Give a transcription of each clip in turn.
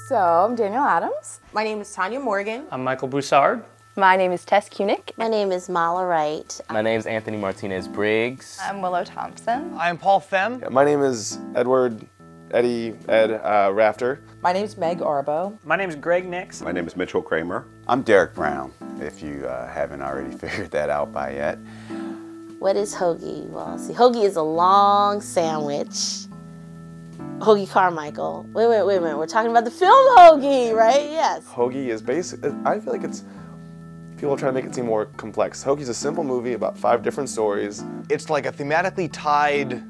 So, I'm Danielle Adams. My name is Tanya Morgan. I'm Michael Broussard. My name is Tess Kunick. My name is Mala Wright. My name is Anthony Martinez-Briggs. I'm Willow Thompson. I'm Paul Fem. My name is Ed Rafter. My name's Meg Arbo. My name is Greg Nix. My name is Mitchell Kramer. I'm Derek Brown, if you haven't already figured that out by yet. What is hoagie? Well, see, hoagie is a long sandwich. Hoagie Carmichael. Wait a minute. We're talking about the film Hoagie, right? Yes. Hoagie is basic. I feel like it's, people try to make it seem more complex. Hoagie's a simple movie about 5 different stories. It's like a thematically tied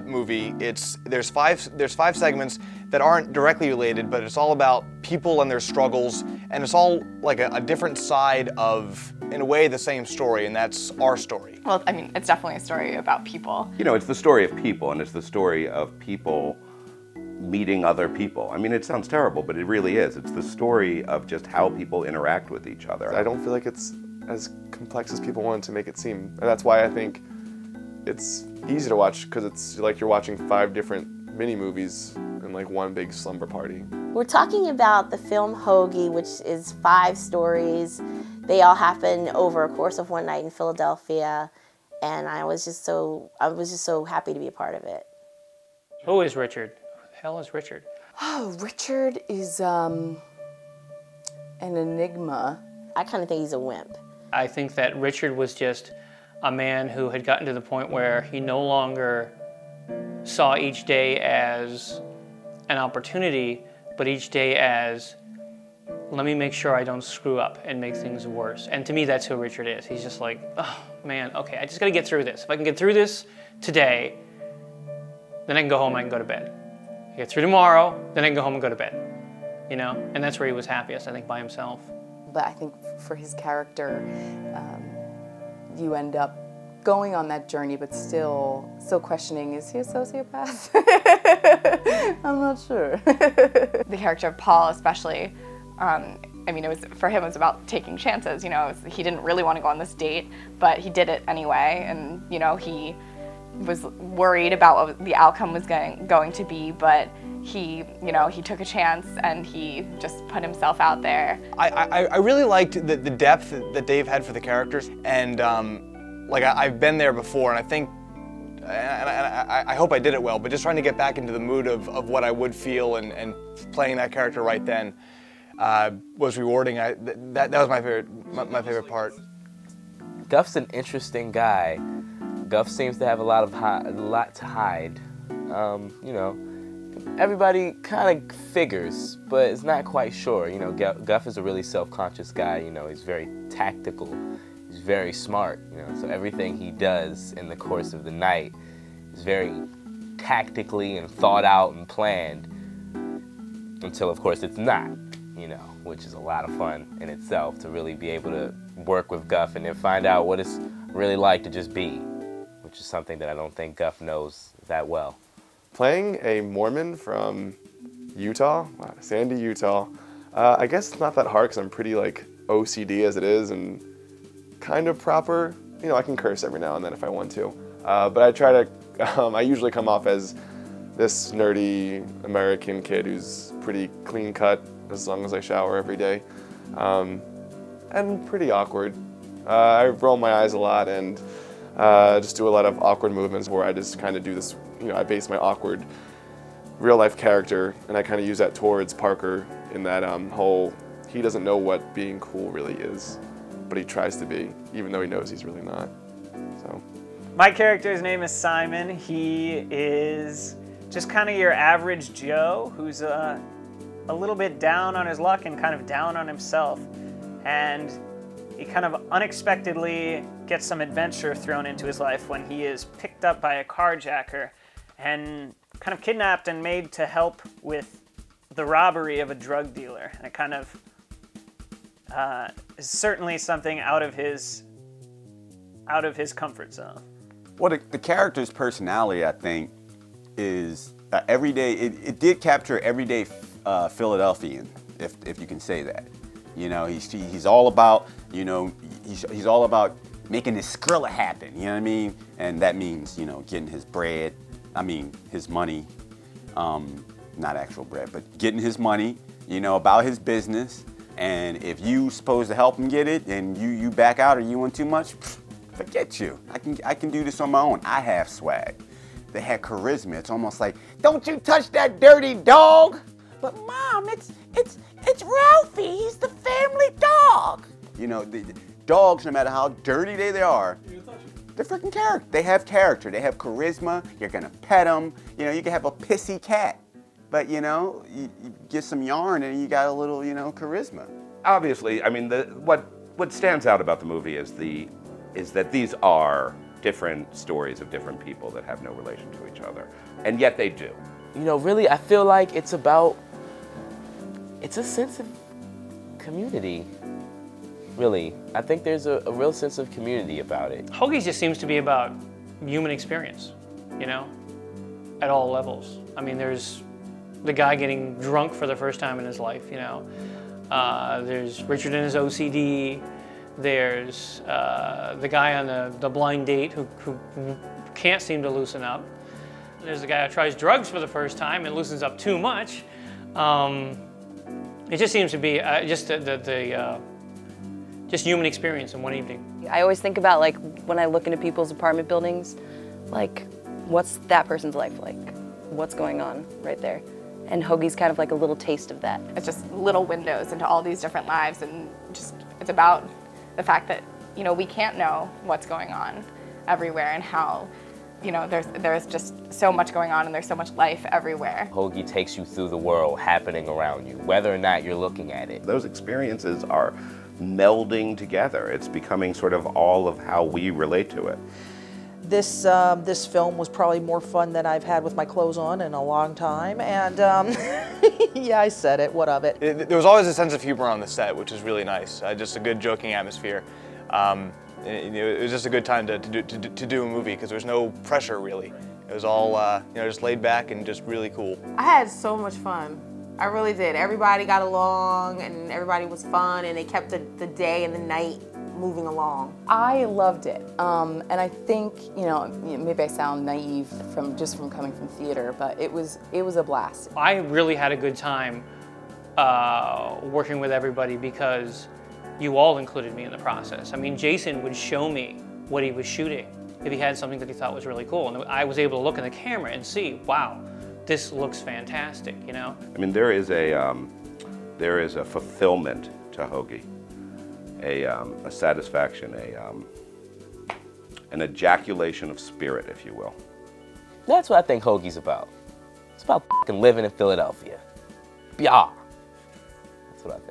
movie. There's five segments that aren't directly related, but it's all about people and their struggles, and it's all like a different side of, in a way, the same story, and that's our story. Well, I mean, it's definitely a story about people. You know, it's the story of people, and it's the story of people meeting other people. I mean, it sounds terrible, but it really is. It's the story of just how people interact with each other. I don't feel like it's as complex as people want to make it seem. And that's why I think it's easy to watch, because it's like you're watching 5 different mini-movies in like one big slumber party. We're talking about the film Hoagie, which is 5 stories. They all happen over a course of one night in Philadelphia, and I was just so happy to be a part of it. Who is Richard? Who the hell is Richard? Oh, Richard is an enigma. I kind of think he's a wimp. I think that Richard was just a man who had gotten to the point where he no longer saw each day as an opportunity, but each day as, let me make sure I don't screw up and make things worse. And to me, that's who Richard is. He's just like, oh man, okay, I just gotta get through this. If I can get through this today, then I can go home and I can go to bed. I get through tomorrow, then I can go home and go to bed. You know, and that's where he was happiest, I think, by himself. But I think for his character, you end up going on that journey, but still questioning, is he a sociopath? I'm not sure. The character of Paul especially, I mean, for him it was about taking chances, you know. He didn't really want to go on this date, but he did it anyway, and, you know, he was worried about what the outcome was going to be, but he took a chance and he just put himself out there. I really liked the depth that Dave had for the characters, and like I've been there before, and I think, and I hope I did it well, but just trying to get back into the mood of what I would feel and playing that character right then was rewarding. That was my favorite part. Duff's an interesting guy. Duff seems to have a lot to hide. You know, everybody kind of figures, but it's not quite sure. You know, Duff is a really self-conscious guy. You know, he's very tactical. He's very smart. You know, so everything he does in the course of the night is very tactically and thought out and planned. Until, of course, it's not. You know, which is a lot of fun in itself to really be able to work with Duff and then find out what it's really like to just be, which is something that I don't think Duff knows that well. Playing a Mormon from Utah, Sandy, Utah, I guess it's not that hard because I'm pretty like OCD as it is and kind of proper. You know, I can curse every now and then if I want to. But I try to, I usually come off as this nerdy American kid who's pretty clean cut as long as I shower every day. And pretty awkward. I roll my eyes a lot and just do a lot of awkward movements where I just kind of do this, you know, I base my awkward real life character and I kind of use that towards Parker in that whole, he doesn't know what being cool really is, but he tries to be, even though he knows he's really not, so. My character's name is Simon. He is just kind of your average Joe who's a little bit down on his luck and kind of down on himself. And he kind of unexpectedly gets some adventure thrown into his life when he is picked up by a carjacker and kind of kidnapped and made to help with the robbery of a drug dealer. And it kind of is certainly something out of his comfort zone. Well, the character's personality, I think, is everyday. It did capture everyday Philadelphian, if you can say that. You know, he's all about, you know, he's all about making his Skrilla happen. You know what I mean? And that means, you know, getting his bread. I mean, his money. not actual bread, but getting his money, you know, about his business. And if you supposed to help him get it and you back out or you want too much, forget you. I can do this on my own. I have swag. They had charisma. It's almost like, don't you touch that dirty dog. But Mom, it's Ralphie. He's the family dog. You know, the dogs, no matter how dirty they are, they're freaking character. They have character. They have charisma. You're gonna pet them. You know, you can have a pissy cat, but you know, you get some yarn and you got a little, you know, charisma. Obviously, I mean, what stands out about the movie is that these are different stories of different people that have no relation to each other, and yet they do. You know, really, I feel like it's a sense of community. Really, I think there's a real sense of community about it. Hoagie just seems to be about human experience, you know, at all levels. I mean, there's the guy getting drunk for the first time in his life, you know. There's Richard and his OCD. There's the guy on the blind date who can't seem to loosen up. There's the guy who tries drugs for the first time and loosens up too much. It just seems to be just human experience in one evening. I always think about, like, when I look into people's apartment buildings, like, what's that person's life like? What's going on right there? And Hoagie's kind of like a little taste of that. It's just little windows into all these different lives, and just it's about the fact that, you know, we can't know what's going on everywhere and how, you know, there's just so much going on and there's so much life everywhere. Hoagie takes you through the world happening around you, whether or not you're looking at it. Those experiences are melding together. It's becoming sort of all of how we relate to it. This film was probably more fun than I've had with my clothes on in a long time, and yeah, I said it, what of it? There was always a sense of humor on the set, which is really nice. Just a good joking atmosphere. It was just a good time to do a movie because there was no pressure really. It was all you know, just laid back and just really cool. I had so much fun. I really did. Everybody got along and everybody was fun, and they kept the day and the night moving along. I loved it, and I think, you know, maybe I sound naive from coming from theater, but it was a blast. I really had a good time working with everybody because you all included me in the process. I mean, Jason would show me what he was shooting if he had something that he thought was really cool, and I was able to look in the camera and see, wow, this looks fantastic, you know? I mean, there is a fulfillment to Hoagie, a satisfaction, an ejaculation of spirit, if you will. That's what I think Hoagie's about. It's about f***ing living in Philadelphia. Yeah. That's what I think.